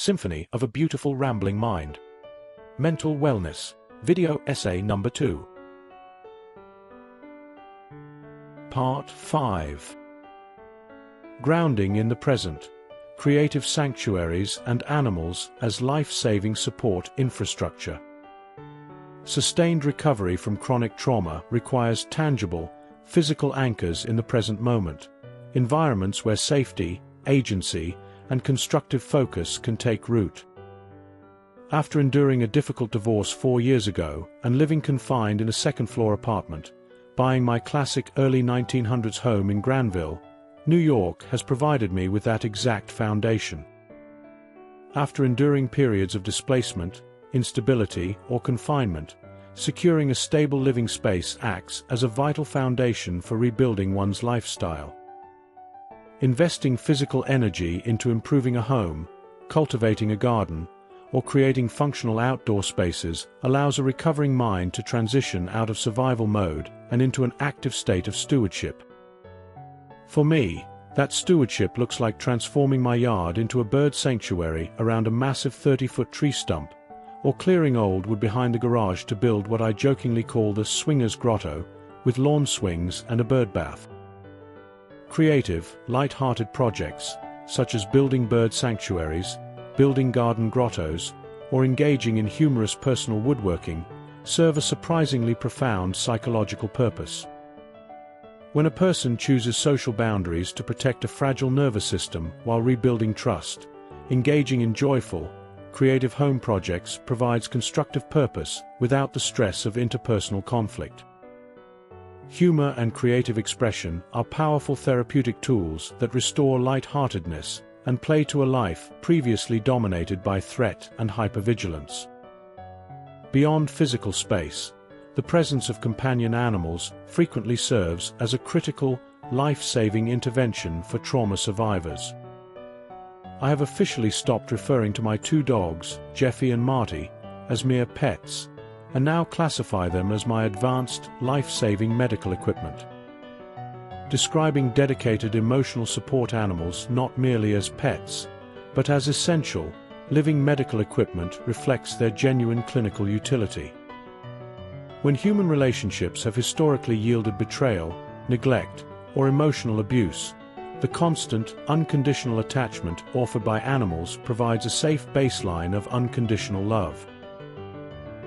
Symphony of a Beautiful Rambling Mind. Mental Wellness, Video Essay Number 2. Part 5. Grounding in the Present. Creative Sanctuaries and Animals as Life-Saving Support Infrastructure. Sustained recovery from chronic trauma requires tangible, physical anchors in the present moment, environments where safety, agency, and constructive focus can take root. After enduring a difficult divorce 4 years ago and living confined in a second-floor apartment, buying my classic early 1900s home in Granville, New York has provided me with that exact foundation. After enduring periods of displacement, instability, or confinement, securing a stable living space acts as a vital foundation for rebuilding one's lifestyle. Investing physical energy into improving a home, cultivating a garden, or creating functional outdoor spaces allows a recovering mind to transition out of survival mode and into an active state of stewardship. For me, that stewardship looks like transforming my yard into a bird sanctuary around a massive 30-foot tree stump, or clearing old wood behind the garage to build what I jokingly call the swinger's grotto, with lawn swings and a bird bath. Creative, light-hearted projects, such as building bird sanctuaries, building garden grottos, or engaging in humorous personal woodworking, serve a surprisingly profound psychological purpose. When a person chooses social boundaries to protect a fragile nervous system while rebuilding trust, engaging in joyful, creative home projects provides constructive purpose without the stress of interpersonal conflict. Humor and creative expression are powerful therapeutic tools that restore light-heartedness and play to a life previously dominated by threat and hypervigilance. Beyond physical space, the presence of companion animals frequently serves as a critical, life-saving intervention for trauma survivors. I have officially stopped referring to my 2 dogs, Jeffy and Marty, as mere pets, and now classify them as my advanced, life-saving medical equipment. Describing dedicated emotional support animals not merely as pets, but as essential, living medical equipment reflects their genuine clinical utility. When human relationships have historically yielded betrayal, neglect, or emotional abuse, the constant, unconditional attachment offered by animals provides a safe baseline of unconditional love.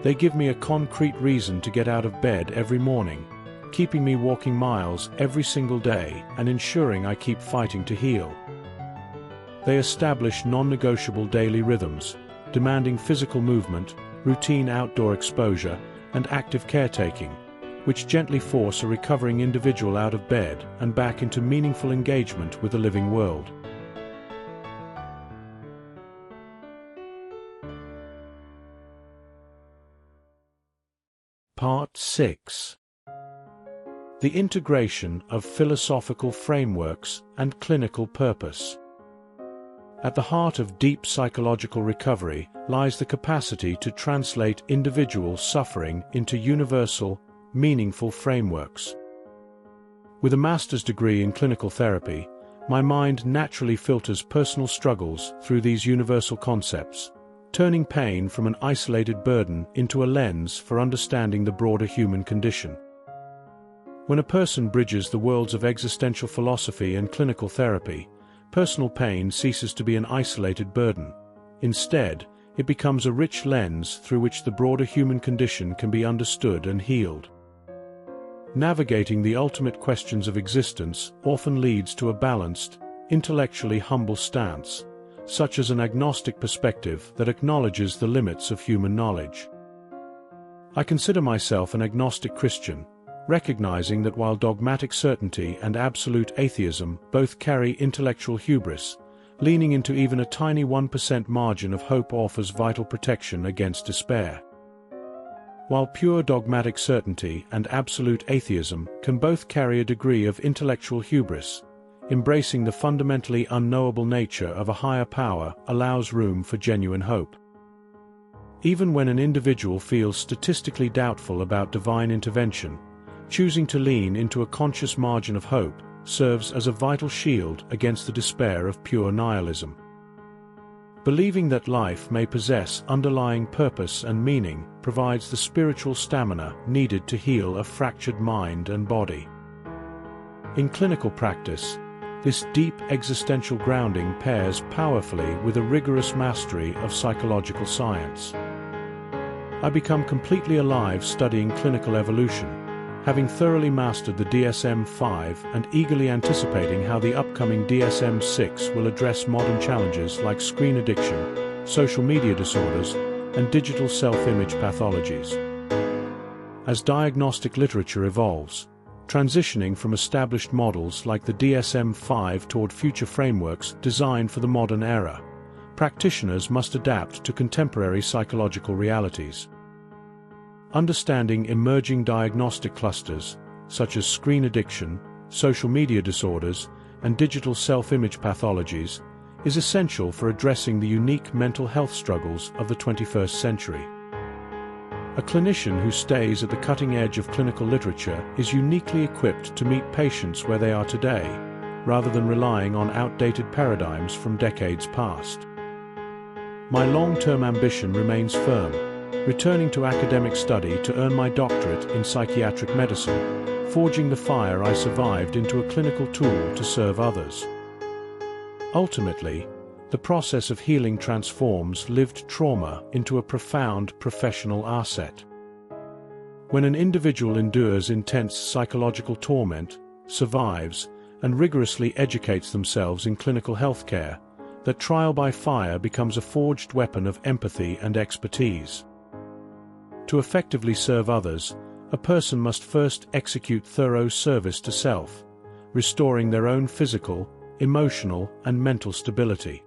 They give me a concrete reason to get out of bed every morning, keeping me walking miles every single day and ensuring I keep fighting to heal. They establish non-negotiable daily rhythms, demanding physical movement, routine outdoor exposure, and active caretaking, which gently force a recovering individual out of bed and back into meaningful engagement with the living world. Part 6. The integration of philosophical frameworks and clinical purpose. At the heart of deep psychological recovery lies the capacity to translate individual suffering into universal, meaningful frameworks. With a master's degree in clinical therapy, my mind naturally filters personal struggles through these universal concepts, turning pain from an isolated burden into a lens for understanding the broader human condition. When a person bridges the worlds of existential philosophy and clinical therapy, personal pain ceases to be an isolated burden. Instead, it becomes a rich lens through which the broader human condition can be understood and healed. Navigating the ultimate questions of existence often leads to a balanced, intellectually humble stance, such as an agnostic perspective that acknowledges the limits of human knowledge. I consider myself an agnostic Christian, recognizing that while dogmatic certainty and absolute atheism both carry intellectual hubris, leaning into even a tiny 1% margin of hope offers vital protection against despair. While pure dogmatic certainty and absolute atheism can both carry a degree of intellectual hubris, embracing the fundamentally unknowable nature of a higher power allows room for genuine hope. Even when an individual feels statistically doubtful about divine intervention, choosing to lean into a conscious margin of hope serves as a vital shield against the despair of pure nihilism. Believing that life may possess underlying purpose and meaning provides the spiritual stamina needed to heal a fractured mind and body. In clinical practice, this deep existential grounding pairs powerfully with a rigorous mastery of psychological science. I become completely alive studying clinical evolution, having thoroughly mastered the DSM-V and eagerly anticipating how the upcoming DSM-VI will address modern challenges like screen addiction, social media disorders, and digital self-image pathologies. As diagnostic literature evolves, transitioning from established models like the DSM-V toward future frameworks designed for the modern era, practitioners must adapt to contemporary psychological realities. Understanding emerging diagnostic clusters, such as screen addiction, social media disorders, and digital self-image pathologies, is essential for addressing the unique mental health struggles of the 21st century. A clinician who stays at the cutting edge of clinical literature is uniquely equipped to meet patients where they are today, rather than relying on outdated paradigms from decades past. My long-term ambition remains firm, returning to academic study to earn my doctorate in psychiatric medicine, forging the fire I survived into a clinical tool to serve others. Ultimately, the process of healing transforms lived trauma into a profound professional asset. When an individual endures intense psychological torment, survives, and rigorously educates themselves in clinical healthcare, that trial by fire becomes a forged weapon of empathy and expertise. To effectively serve others, a person must first execute thorough service to self, restoring their own physical, emotional, and mental stability.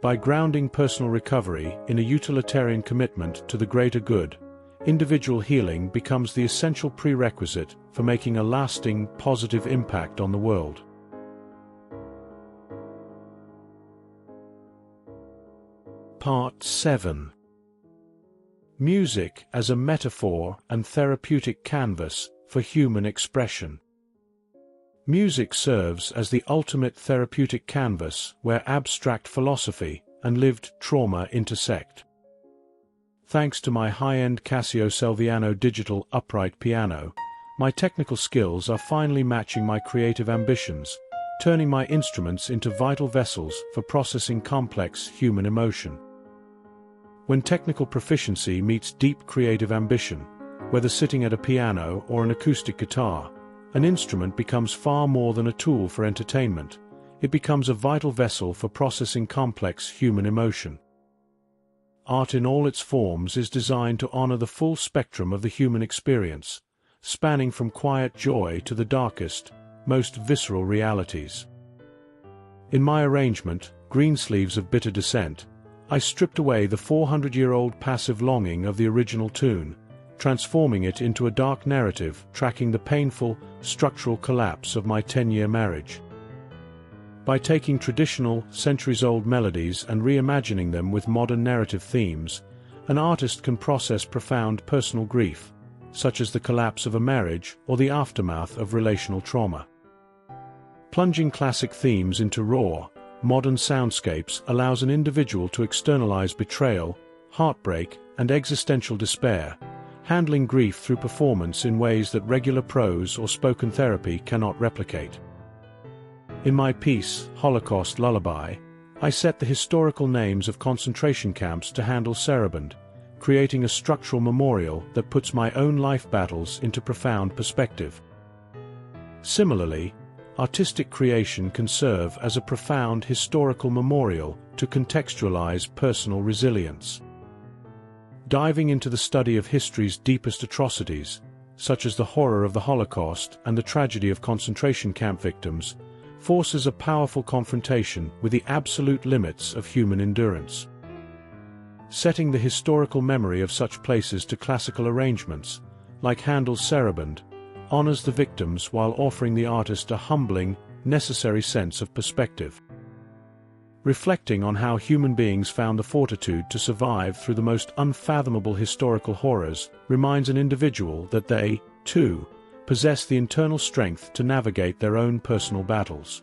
By grounding personal recovery in a utilitarian commitment to the greater good, individual healing becomes the essential prerequisite for making a lasting, positive impact on the world. Part 7. Music as a metaphor and therapeutic canvas for human expression. Music serves as the ultimate therapeutic canvas where abstract philosophy and lived trauma intersect. Thanks to my high-end Casio Selviano digital upright piano, my technical skills are finally matching my creative ambitions, turning my instruments into vital vessels for processing complex human emotion. When technical proficiency meets deep creative ambition, whether sitting at a piano or an acoustic guitar, an instrument becomes far more than a tool for entertainment. It becomes a vital vessel for processing complex human emotion. Art in all its forms is designed to honor the full spectrum of the human experience, spanning from quiet joy to the darkest, most visceral realities. In my arrangement, Greensleeves of Bitter Descent, I stripped away the 400-year-old passive longing of the original tune, transforming it into a dark narrative tracking the painful, structural collapse of my 10-year marriage. By taking traditional, centuries-old melodies and reimagining them with modern narrative themes, an artist can process profound personal grief, such as the collapse of a marriage or the aftermath of relational trauma. Plunging classic themes into raw, modern soundscapes allows an individual to externalize betrayal, heartbreak, and existential despair, handling grief through performance in ways that regular prose or spoken therapy cannot replicate. In my piece, Holocaust Lullaby, I set the historical names of concentration camps to handle Saraband, creating a structural memorial that puts my own life battles into profound perspective. Similarly, artistic creation can serve as a profound historical memorial to contextualize personal resilience. Diving into the study of history's deepest atrocities, such as the horror of the Holocaust and the tragedy of concentration camp victims, forces a powerful confrontation with the absolute limits of human endurance. Setting the historical memory of such places to classical arrangements, like Handel's Saraband, honors the victims while offering the artist a humbling, necessary sense of perspective. Reflecting on how human beings found the fortitude to survive through the most unfathomable historical horrors reminds an individual that they, too, possess the internal strength to navigate their own personal battles.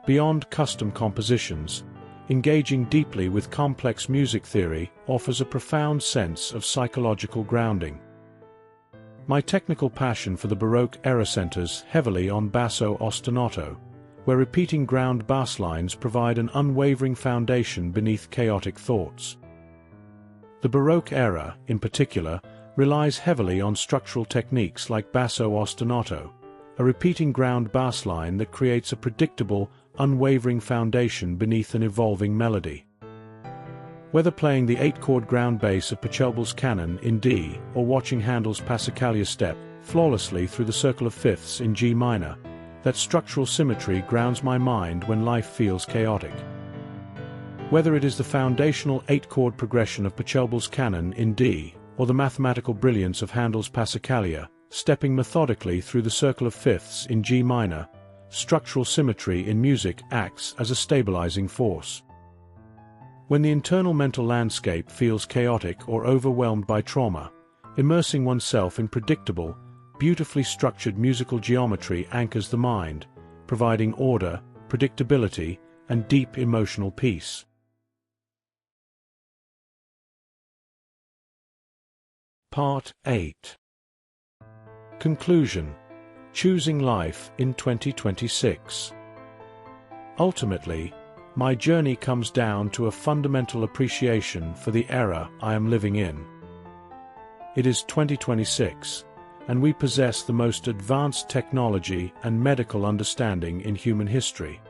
Beyond custom compositions, engaging deeply with complex music theory offers a profound sense of psychological grounding. My technical passion for the Baroque era centers heavily on basso ostinato, where repeating ground bass lines provide an unwavering foundation beneath chaotic thoughts. The Baroque era, in particular, relies heavily on structural techniques like basso ostinato, a repeating ground bass line that creates a predictable, unwavering foundation beneath an evolving melody. Whether playing the 8-chord ground bass of Pachelbel's canon in D or watching Handel's Passacaglia step flawlessly through the circle of fifths in G minor, that structural symmetry grounds my mind when life feels chaotic. Whether it is the foundational 8-chord progression of Pachelbel's canon in D or the mathematical brilliance of Handel's Passacaglia, stepping methodically through the circle of fifths in G minor, structural symmetry in music acts as a stabilizing force. When the internal mental landscape feels chaotic or overwhelmed by trauma, immersing oneself in predictable, beautifully structured musical geometry anchors the mind, providing order, predictability, and deep emotional peace. Part 8. Conclusion: Choosing Life in 2026. Ultimately, my journey comes down to a fundamental appreciation for the era I am living in. It is 2026, and we possess the most advanced technology and medical understanding in human history.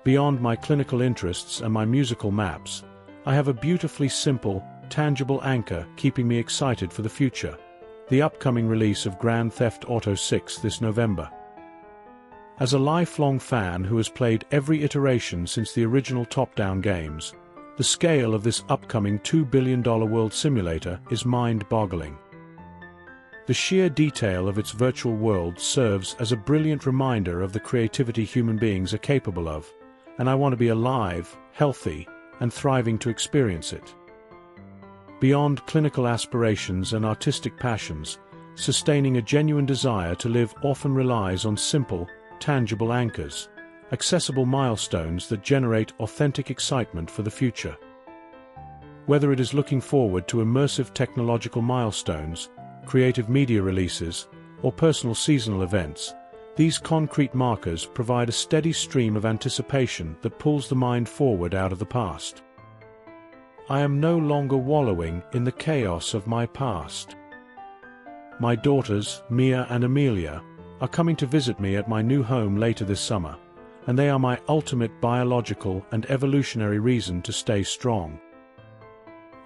Beyond my clinical interests and my musical maps, I have a beautifully simple, tangible anchor keeping me excited for the future: the upcoming release of Grand Theft Auto 6 this November. As a lifelong fan who has played every iteration since the original top-down games, the scale of this upcoming $2 billion world simulator is mind-boggling. The sheer detail of its virtual world serves as a brilliant reminder of the creativity human beings are capable of, and I want to be alive, healthy, and thriving to experience it. Beyond clinical aspirations and artistic passions, sustaining a genuine desire to live often relies on simple, tangible anchors, accessible milestones that generate authentic excitement for the future. Whether it is looking forward to immersive technological milestones, creative media releases, or personal seasonal events, these concrete markers provide a steady stream of anticipation that pulls the mind forward out of the past. I am no longer wallowing in the chaos of my past. My daughters, Mia and Amelia, are coming to visit me at my new home later this summer, and they are my ultimate biological and evolutionary reason to stay strong.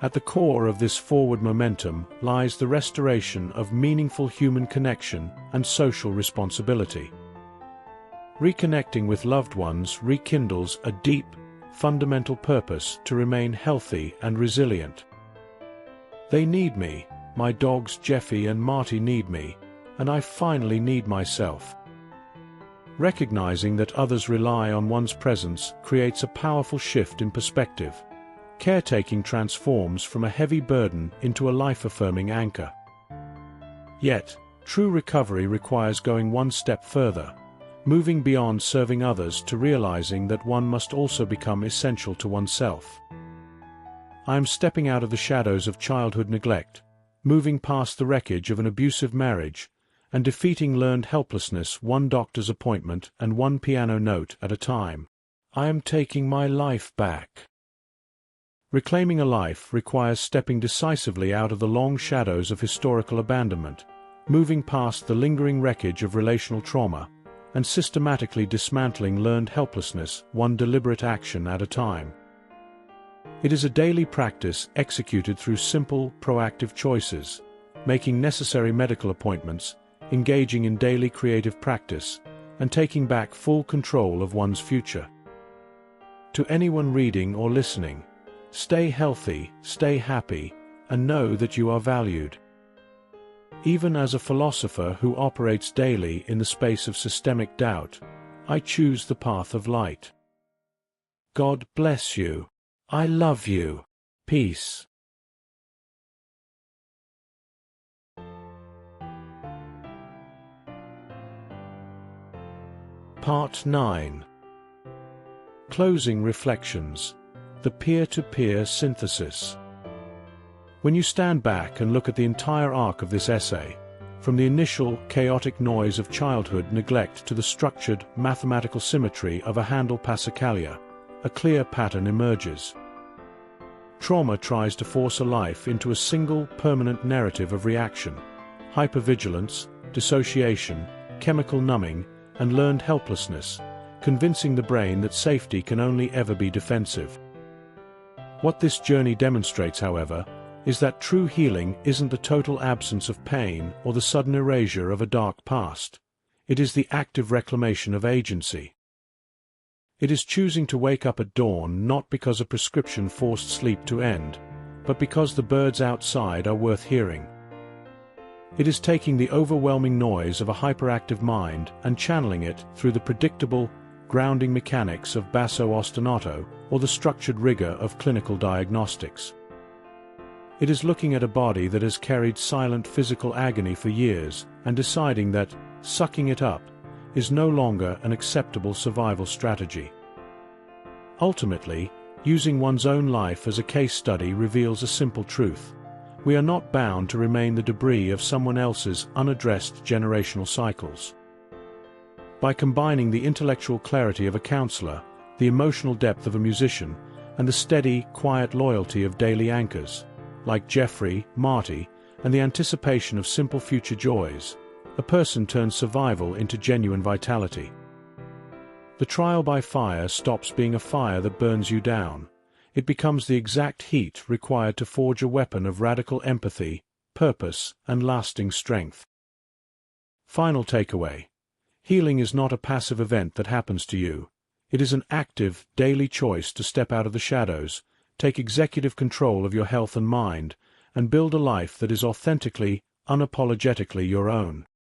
At the core of this forward momentum lies the restoration of meaningful human connection and social responsibility. Reconnecting with loved ones rekindles a deep, fundamental purpose to remain healthy and resilient. They need me, my dogs Jeffy and Marty need me, and I finally need myself. Recognizing that others rely on one's presence creates a powerful shift in perspective. Caretaking transforms from a heavy burden into a life-affirming anchor. Yet, true recovery requires going one step further, moving beyond serving others to realizing that one must also become essential to oneself. I am stepping out of the shadows of childhood neglect, moving past the wreckage of an abusive marriage, and defeating learned helplessness one doctor's appointment and one piano note at a time. I am taking my life back. Reclaiming a life requires stepping decisively out of the long shadows of historical abandonment, moving past the lingering wreckage of relational trauma, and systematically dismantling learned helplessness one deliberate action at a time. It is a daily practice executed through simple, proactive choices, making necessary medical appointments, engaging in daily creative practice, and taking back full control of one's future. To anyone reading or listening, stay healthy, stay happy, and know that you are valued. Even as a philosopher who operates daily in the space of systemic doubt, I choose the path of light. God bless you. I love you. Peace. Part 9. Closing reflections. The peer-to-peer synthesis. When you stand back and look at the entire arc of this essay, from the initial chaotic noise of childhood neglect to the structured mathematical symmetry of a Handel Passacaglia, a clear pattern emerges. Trauma tries to force a life into a single permanent narrative of reaction, hypervigilance, dissociation, chemical numbing, and learned helplessness, convincing the brain that safety can only ever be defensive. What this journey demonstrates, however, is that true healing isn't the total absence of pain or the sudden erasure of a dark past. It is the active reclamation of agency. It is choosing to wake up at dawn not because a prescription forced sleep to end, but because the birds outside are worth hearing. It is taking the overwhelming noise of a hyperactive mind and channeling it through the predictable, grounding mechanics of basso ostinato or the structured rigor of clinical diagnostics. It is looking at a body that has carried silent physical agony for years and deciding that sucking it up is no longer an acceptable survival strategy. Ultimately, using one's own life as a case study reveals a simple truth. We are not bound to remain the debris of someone else's unaddressed generational cycles. By combining the intellectual clarity of a counselor, the emotional depth of a musician, and the steady, quiet loyalty of daily anchors, like Jeffrey, Marty, and the anticipation of simple future joys, a person turns survival into genuine vitality. The trial by fire stops being a fire that burns you down. It becomes the exact heat required to forge a weapon of radical empathy, purpose, and lasting strength. Final takeaway. Healing is not a passive event that happens to you. It is an active, daily choice to step out of the shadows, take executive control of your health and mind, and build a life that is authentically, unapologetically your own.